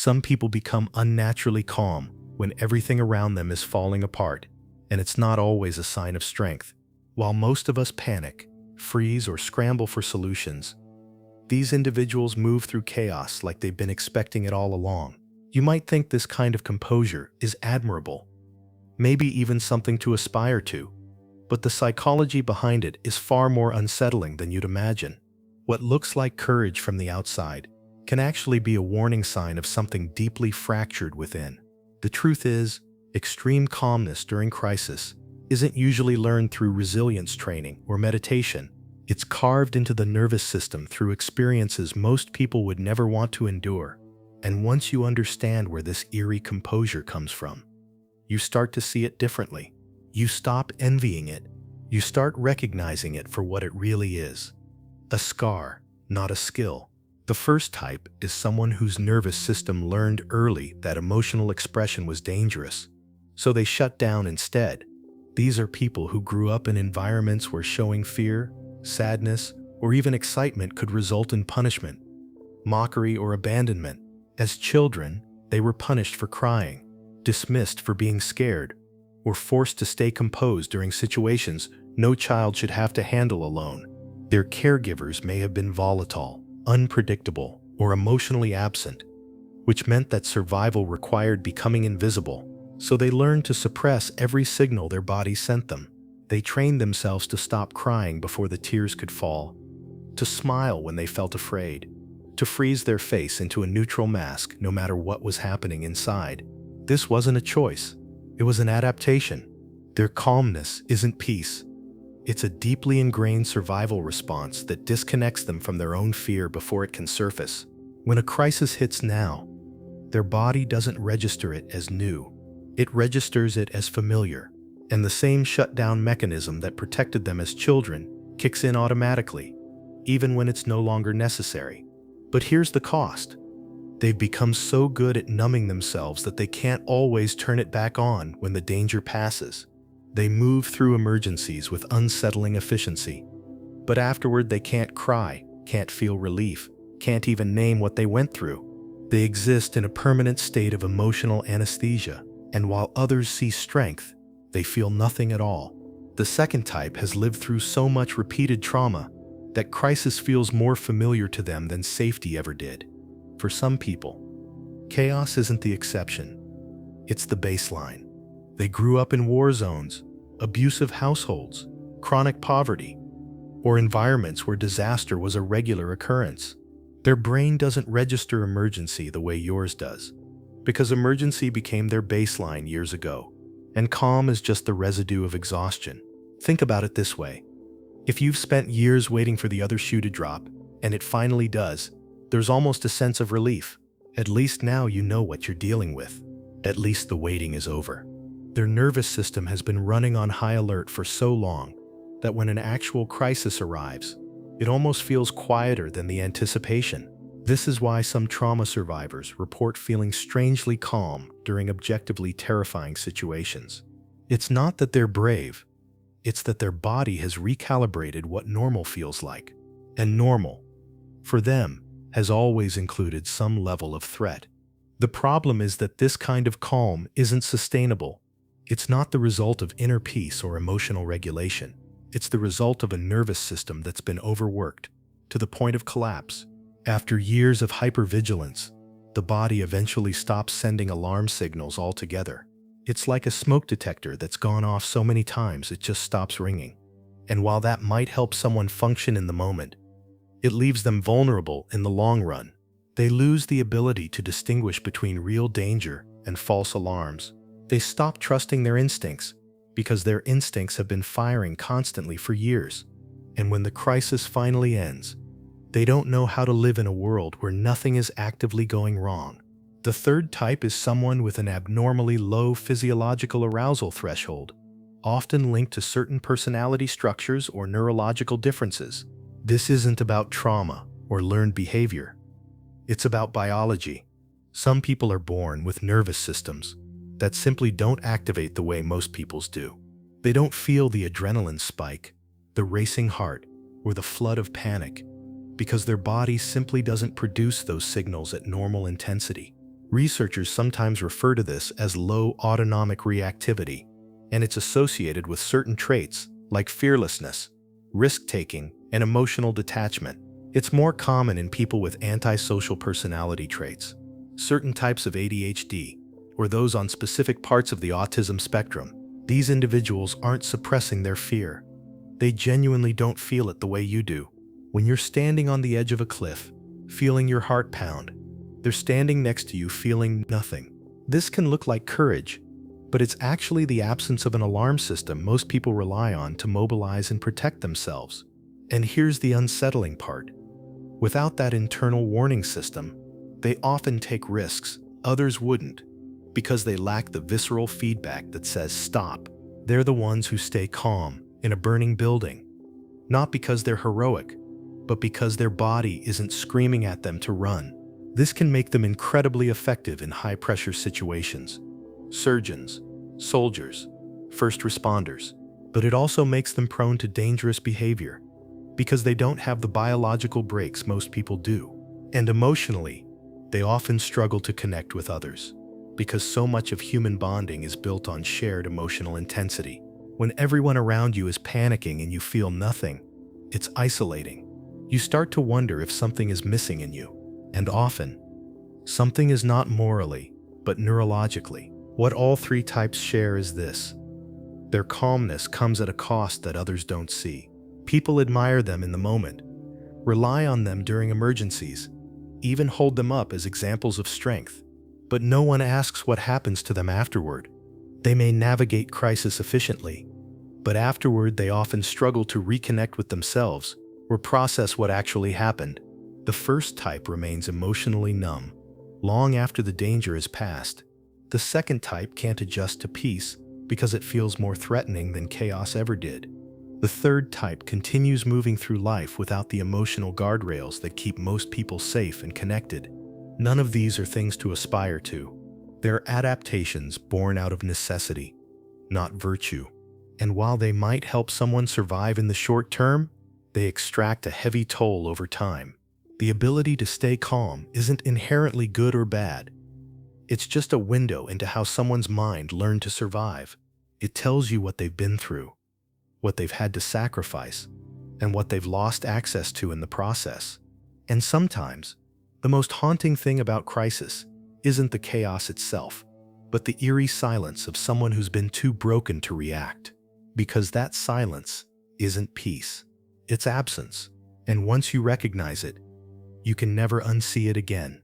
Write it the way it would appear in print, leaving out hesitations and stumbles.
Some people become unnaturally calm when everything around them is falling apart, and it's not always a sign of strength. While most of us panic, freeze, or scramble for solutions, these individuals move through chaos like they've been expecting it all along. You might think this kind of composure is admirable, maybe even something to aspire to, but the psychology behind it is far more unsettling than you'd imagine. What looks like courage from the outside can actually be a warning sign of something deeply fractured within. The truth is, extreme calmness during crisis isn't usually learned through resilience training or meditation. It's carved into the nervous system through experiences most people would never want to endure. And once you understand where this eerie composure comes from, you start to see it differently. You stop envying it. You start recognizing it for what it really is: a scar, not a skill. The first type is someone whose nervous system learned early that emotional expression was dangerous, so they shut down instead. These are people who grew up in environments where showing fear, sadness, or even excitement could result in punishment, mockery, or abandonment. As children, they were punished for crying, dismissed for being scared, or forced to stay composed during situations no child should have to handle alone. Their caregivers may have been volatile, unpredictable, or emotionally absent, which meant that survival required becoming invisible, so they learned to suppress every signal their bodies sent them. They trained themselves to stop crying before the tears could fall, to smile when they felt afraid, to freeze their face into a neutral mask no matter what was happening inside. This wasn't a choice, it was an adaptation. Their calmness isn't peace. It's a deeply ingrained survival response that disconnects them from their own fear before it can surface. When a crisis hits now, their body doesn't register it as new. It registers it as familiar, and the same shutdown mechanism that protected them as children kicks in automatically, even when it's no longer necessary. But here's the cost. They've become so good at numbing themselves that they can't always turn it back on when the danger passes. They move through emergencies with unsettling efficiency, but afterward they can't cry, can't feel relief, can't even name what they went through. They exist in a permanent state of emotional anesthesia, and while others see strength, they feel nothing at all. The second type has lived through so much repeated trauma that crisis feels more familiar to them than safety ever did. For some people, chaos isn't the exception, it's the baseline. They grew up in war zones, abusive households, chronic poverty, or environments where disaster was a regular occurrence. Their brain doesn't register emergency the way yours does, because emergency became their baseline years ago, and calm is just the residue of exhaustion. Think about it this way. If you've spent years waiting for the other shoe to drop, and it finally does, there's almost a sense of relief. At least now you know what you're dealing with. At least the waiting is over. Their nervous system has been running on high alert for so long that when an actual crisis arrives, it almost feels quieter than the anticipation. This is why some trauma survivors report feeling strangely calm during objectively terrifying situations. It's not that they're brave, it's that their body has recalibrated what normal feels like. And normal, for them, has always included some level of threat. The problem is that this kind of calm isn't sustainable. It's not the result of inner peace or emotional regulation. It's the result of a nervous system that's been overworked to the point of collapse. After years of hypervigilance, the body eventually stops sending alarm signals altogether. It's like a smoke detector that's gone off so many times it just stops ringing. And while that might help someone function in the moment, it leaves them vulnerable in the long run. They lose the ability to distinguish between real danger and false alarms. They stop trusting their instincts because their instincts have been firing constantly for years. And when the crisis finally ends, they don't know how to live in a world where nothing is actively going wrong. The third type is someone with an abnormally low physiological arousal threshold, often linked to certain personality structures or neurological differences. This isn't about trauma or learned behavior. It's about biology. Some people are born with nervous systems that simply don't activate the way most people's do. They don't feel the adrenaline spike, the racing heart, or the flood of panic, because their body simply doesn't produce those signals at normal intensity. Researchers sometimes refer to this as low autonomic reactivity, and it's associated with certain traits like fearlessness, risk-taking, and emotional detachment. It's more common in people with antisocial personality traits, certain types of ADHD, or those on specific parts of the autism spectrum. These individuals aren't suppressing their fear. They genuinely don't feel it the way you do. When you're standing on the edge of a cliff, feeling your heart pound, they're standing next to you feeling nothing. This can look like courage, but it's actually the absence of an alarm system most people rely on to mobilize and protect themselves. And here's the unsettling part. Without that internal warning system, they often take risks others wouldn't, because they lack the visceral feedback that says stop. They're the ones who stay calm in a burning building, not because they're heroic, but because their body isn't screaming at them to run. This can make them incredibly effective in high-pressure situations. Surgeons, soldiers, first responders. But it also makes them prone to dangerous behavior, because they don't have the biological brakes most people do. And emotionally, they often struggle to connect with others, because so much of human bonding is built on shared emotional intensity. When everyone around you is panicking and you feel nothing, it's isolating. You start to wonder if something is missing in you. And often, something is not morally, but neurologically. What all three types share is this: their calmness comes at a cost that others don't see. People admire them in the moment, rely on them during emergencies, even hold them up as examples of strength. But no one asks what happens to them afterward. They may navigate crisis efficiently, but afterward they often struggle to reconnect with themselves or process what actually happened. The first type remains emotionally numb long after the danger is past. The second type can't adjust to peace because it feels more threatening than chaos ever did. The third type continues moving through life without the emotional guardrails that keep most people safe and connected. None of these are things to aspire to. They're adaptations born out of necessity, not virtue. And while they might help someone survive in the short term, they extract a heavy toll over time. The ability to stay calm isn't inherently good or bad. It's just a window into how someone's mind learned to survive. It tells you what they've been through, what they've had to sacrifice, and what they've lost access to in the process. And sometimes, the most haunting thing about crisis isn't the chaos itself, but the eerie silence of someone who's been too broken to react. Because that silence isn't peace, it's absence. And once you recognize it, you can never unsee it again.